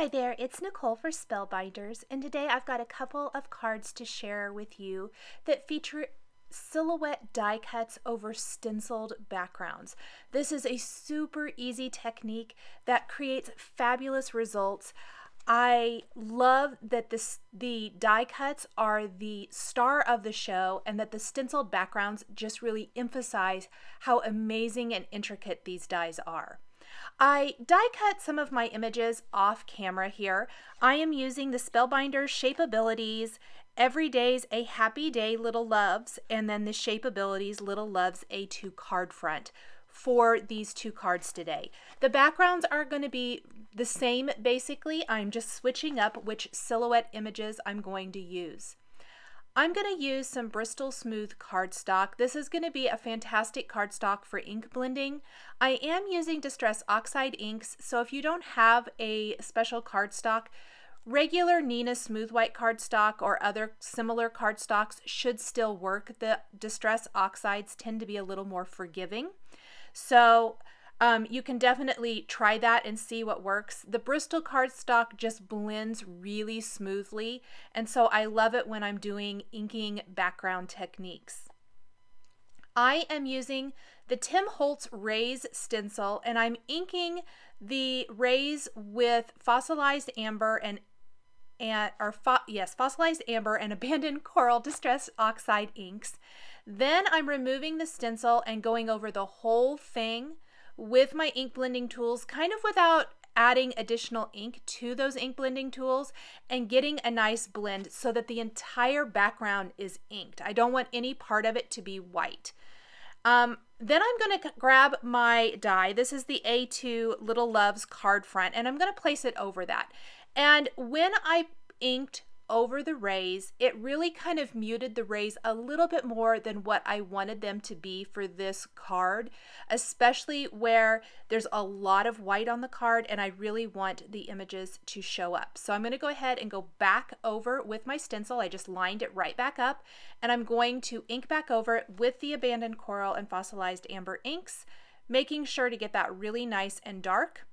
Hi there, it's Nichol for Spellbinders, and today I've got a couple of cards to share with you that feature silhouette die cuts over stenciled backgrounds. This is a super easy technique that creates fabulous results. I love that the die cuts are the star of the show and that the stenciled backgrounds just really emphasize how amazing and intricate these dies are. I die cut some of my images off camera here. I am using the Spellbinders Shapeabilities, Every Day's a Happy Day Little Loves, and then the Shapeabilities Little Loves A2 card front for these two cards today. The backgrounds are going to be the same basically. I'm just switching up which silhouette images I'm going to use. I'm going to use some Bristol Smooth cardstock. This is going to be a fantastic cardstock for ink blending. I am using Distress Oxide inks, so if you don't have a special cardstock, regular Neenah smooth white cardstock or other similar cardstocks should still work. The Distress Oxides tend to be a little more forgiving. So you can definitely try that and see what works. The Bristol cardstock just blends really smoothly, and so I love it when I'm doing inking background techniques. I am using the Tim Holtz Raise stencil, and I'm inking the Raise with Fossilized Amber Fossilized Amber and Abandoned Coral Distress Oxide inks. Then I'm removing the stencil and going over the whole thing with my ink blending tools, kind of without adding additional ink to those ink blending tools, and getting a nice blend so that the entire background is inked. I don't want any part of it to be white. Then I'm going to grab my die. This is the A2 Little Loves card front, and I'm going to place it over that. And when I inked over the rays, it really kind of muted the rays a little bit more than what I wanted them to be for this card, especially where there's a lot of white on the card and I really want the images to show up. So I'm going to go ahead and go back over with my stencil. I just lined it right back up, and I'm going to ink back over it with the Abandoned Coral and Fossilized Amber inks, making sure to get that really nice and dark.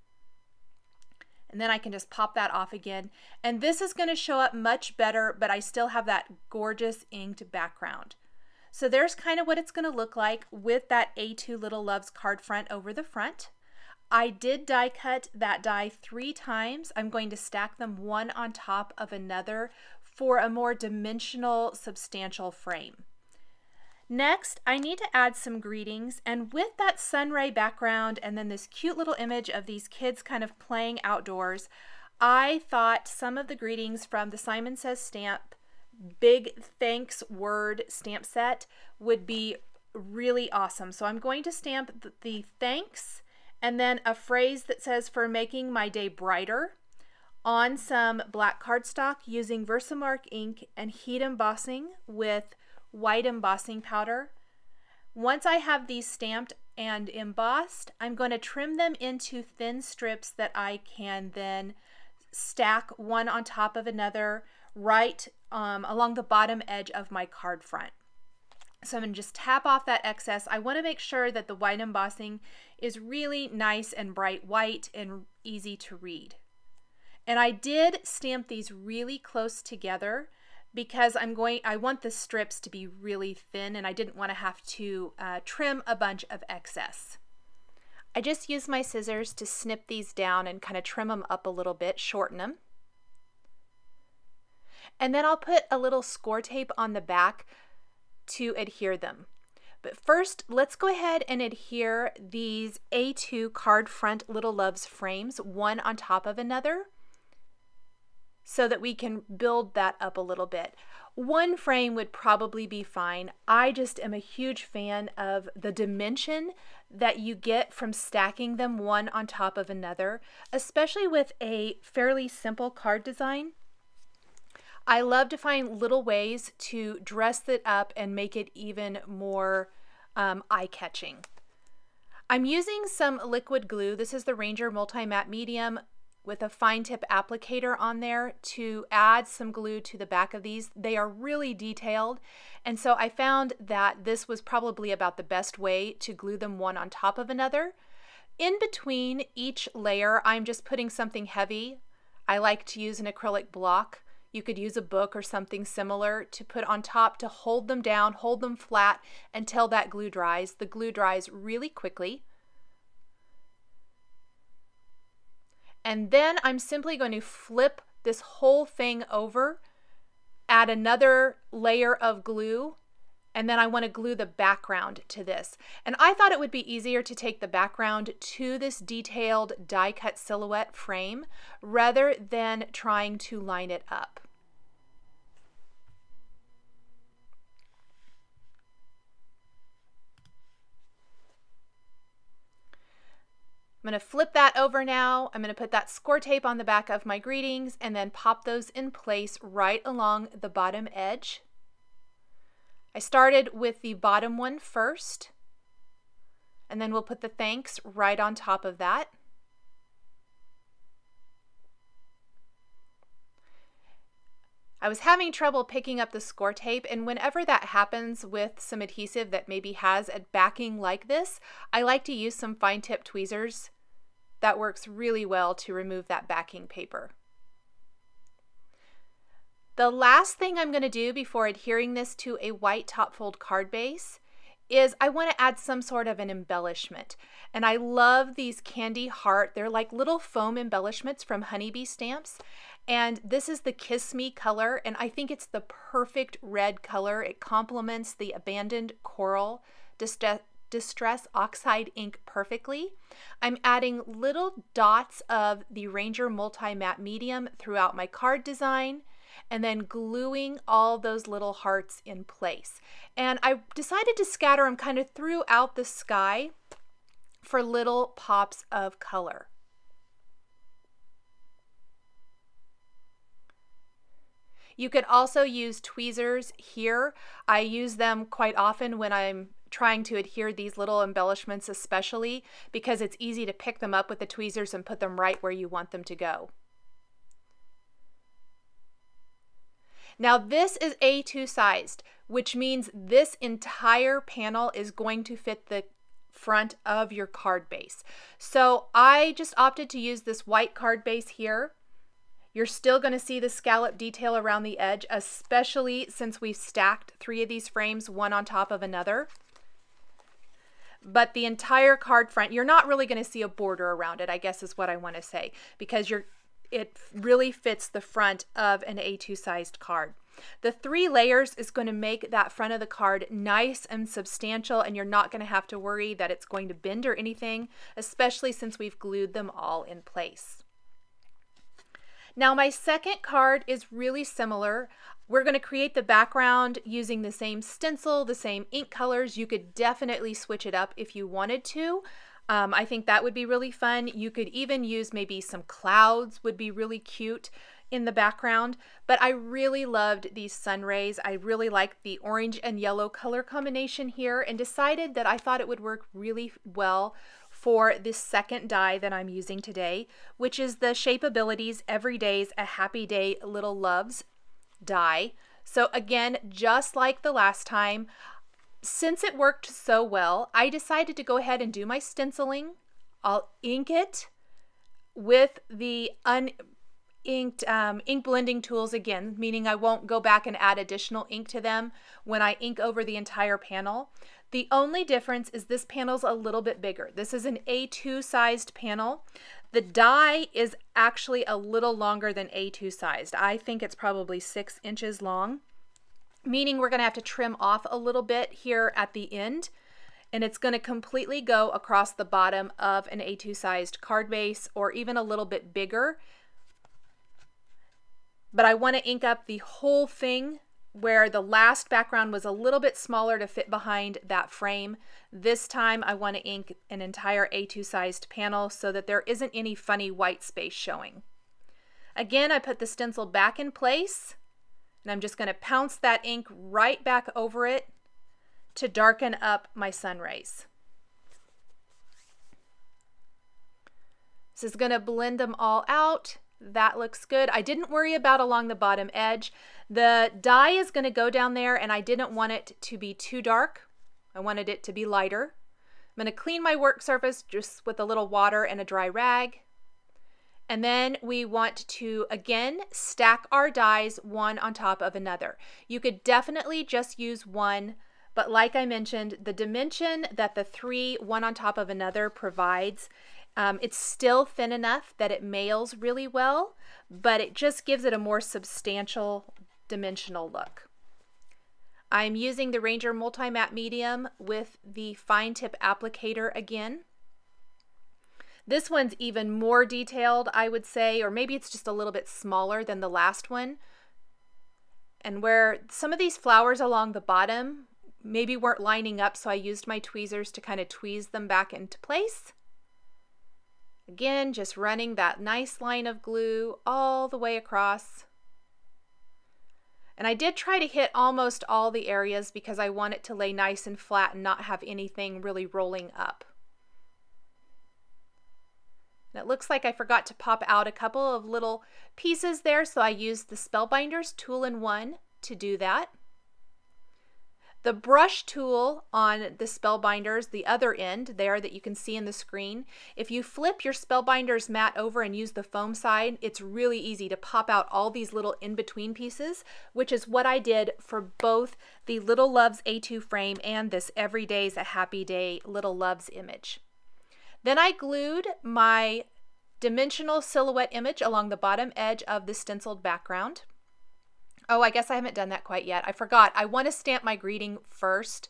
And then I can just pop that off again. And this is going to show up much better, but I still have that gorgeous inked background. So there's kind of what it's going to look like with that A2 Little Loves card front over the front. I did die cut that die 3 times. I'm going to stack them one on top of another for a more dimensional, substantial frame. Next, I need to add some greetings, and with that sunray background and then this cute little image of these kids kind of playing outdoors, I thought some of the greetings from the Simon Says Stamp Big Thanks Word stamp set would be really awesome. So I'm going to stamp the thanks and then a phrase that says "for making my day brighter" on some black cardstock using Versamark ink and heat embossing with white embossing powder. Once I have these stamped and embossed, I'm going to trim them into thin strips that I can then stack one on top of another right along the bottom edge of my card front. So I'm going to just tap off that excess. I want to make sure that the white embossing is really nice and bright white and easy to read. And I did stamp these really close together because I want the strips to be really thin, and I didn't want to have to trim a bunch of excess. I just used my scissors to snip these down and kind of trim them up a little bit, shorten them. And then I'll put a little score tape on the back to adhere them. But first, let's go ahead and adhere these A2 card front Little Loves frames one on top of another, so that we can build that up a little bit. One frame would probably be fine. I just am a huge fan of the dimension that you get from stacking them one on top of another, especially with a fairly simple card design. I love to find little ways to dress it up and make it even more eye-catching. I'm using some liquid glue. This is the Ranger Multi-Matte Medium with a fine tip applicator on there to add some glue to the back of these. They are really detailed, and so I found that this was probably about the best way to glue them one on top of another. In between each layer, I'm just putting something heavy. I like to use an acrylic block. You could use a book or something similar to put on top to hold them down, hold them flat until that glue dries. The glue dries really quickly. And then I'm simply going to flip this whole thing over, add another layer of glue, and then I want to glue the background to this. And I thought it would be easier to take the background to this detailed die-cut silhouette frame rather than trying to line it up. I'm going to flip that over now. I'm going to put that score tape on the back of my greetings and then pop those in place right along the bottom edge. I started with the bottom one first, and then we'll put the thanks right on top of that. I was having trouble picking up the score tape, and whenever that happens with some adhesive that maybe has a backing like this, I like to use some fine tip tweezers. That works really well to remove that backing paper. The last thing I'm going to do before adhering this to a white top fold card base is I want to add some sort of an embellishment. And I love these candy heart. They're like little foam embellishments from honeybee stamps. And this is the Kiss Me color, and I think it's the perfect red color. It complements the abandoned coral Distress Oxide ink perfectly. I'm adding little dots of the Ranger Multi-Matte Medium throughout my card design, and then gluing all those little hearts in place. And I decided to scatter them kind of throughout the sky for little pops of color. You could also use tweezers here. I use them quite often when I'm trying to adhere these little embellishments, especially because it's easy to pick them up with the tweezers and put them right where you want them to go. Now this is A2 sized, which means this entire panel is going to fit the front of your card base. So I just opted to use this white card base here. You're still going to see the scallop detail around the edge, especially since we've stacked 3 of these frames one on top of another. But the entire card front, you're not really going to see a border around it, I guess is what I want to say, because it really fits the front of an A2 sized card. The 3 layers is going to make that front of the card nice and substantial, and you're not going to have to worry that it's going to bend or anything, especially since we've glued them all in place. Now my second card is really similar. We're going to create the background using the same stencil, the same ink colors. You could definitely switch it up if you wanted to. I think that would be really fun. You could even use maybe some clouds would be really cute in the background, but I really loved these sun rays. I really liked the orange and yellow color combination here and decided that I thought it would work really well for this second die that I'm using today, which is the Shapeabilities Every Day's a Happy Day Little Loves die. So again, just like the last time, since it worked so well, I decided to go ahead and do my stenciling. I'll ink it with the uninked ink blending tools again, meaning I won't go back and add additional ink to them when I ink over the entire panel. The only difference is this panel's a little bit bigger. This is an A2 sized panel. The die is actually a little longer than A2 sized. I think it's probably 6 inches long, meaning we're going to have to trim off a little bit here at the end, and it's going to completely go across the bottom of an A2 sized card base or even a little bit bigger. But I want to ink up the whole thing where the last background was a little bit smaller to fit behind that frame. This time I want to ink an entire A2 sized panel so that there isn't any funny white space showing. Again, I put the stencil back in place, and I'm just going to pounce that ink right back over it to darken up my sun rays. This is going to blend them all out. That looks good. I didn't worry about along the bottom edge. The die is going to go down there, and I didn't want it to be too dark. I wanted it to be lighter. I'm going to clean my work surface just with a little water and a dry rag. And then we want to, again, stack our dies one on top of another. You could definitely just use one, but like I mentioned, the dimension that the three, one on top of another, provides, it's still thin enough that it mails really well, but it just gives it a more substantial dimensional look. I'm using the Ranger Multi-Matte Medium with the fine tip applicator again. This one's even more detailed, I would say, or maybe it's just a little bit smaller than the last one. And where some of these flowers along the bottom maybe weren't lining up, so I used my tweezers to kind of tweeze them back into place. Again, just running that nice line of glue all the way across. And I did try to hit almost all the areas because I want it to lay nice and flat and not have anything really rolling up. And it looks like I forgot to pop out a couple of little pieces there, so I used the Spellbinders tool-in-one to do that. The brush tool on the Spellbinders, the other end there that you can see in the screen, if you flip your Spellbinders mat over and use the foam side, it's really easy to pop out all these little in-between pieces, which is what I did for both the Little Loves A2 frame and this Every Day's a Happy Day Little Loves image. Then I glued my dimensional silhouette image along the bottom edge of the stenciled background. Oh, I guess I haven't done that quite yet. I forgot. I want to stamp my greeting first,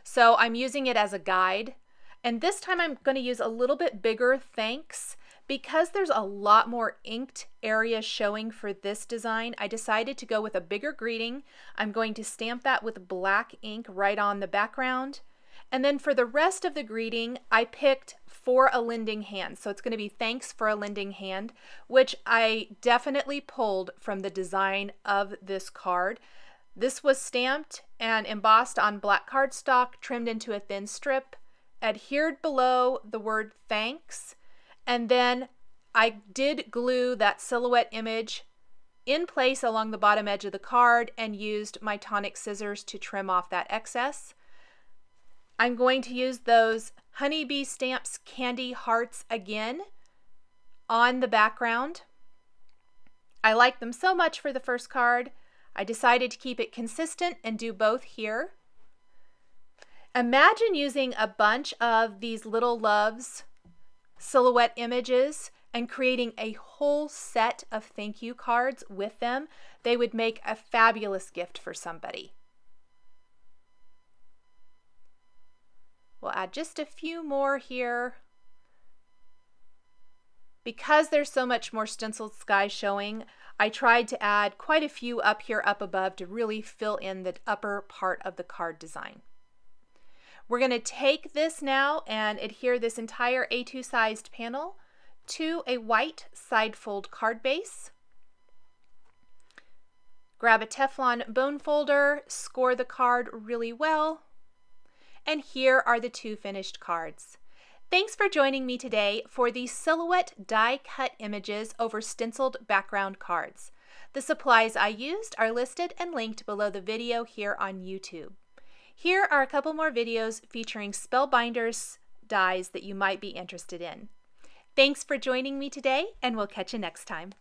so I'm using it as a guide. And this time I'm going to use a little bit bigger thanks. Because there's a lot more inked area showing for this design, I decided to go with a bigger greeting. I'm going to stamp that with black ink right on the background. And then for the rest of the greeting, I picked For a Lending Hand. So it's going to be Thanks for a Lending Hand, which I definitely pulled from the design of this card. This was stamped and embossed on black cardstock, trimmed into a thin strip, adhered below the word thanks, and then I did glue that silhouette image in place along the bottom edge of the card and used my tonic scissors to trim off that excess. I'm going to use those Honeybee Stamps candy hearts again on the background. I like them so much for the first card, I decided to keep it consistent and do both here. Imagine using a bunch of these Little Loves silhouette images and creating a whole set of thank you cards with them. They would make a fabulous gift for somebody. We'll add just a few more here. Because there's so much more stenciled sky showing, I tried to add quite a few up here up above to really fill in the upper part of the card design. We're going to take this now and adhere this entire A2 sized panel to a white side fold card base. Grab a Teflon bone folder, score the card really well. And here are the two finished cards. Thanks for joining me today for the silhouette die cut images over stenciled background cards. The supplies I used are listed and linked below the video here on YouTube. Here are a couple more videos featuring Spellbinders dies that you might be interested in. Thanks for joining me today, and we'll catch you next time.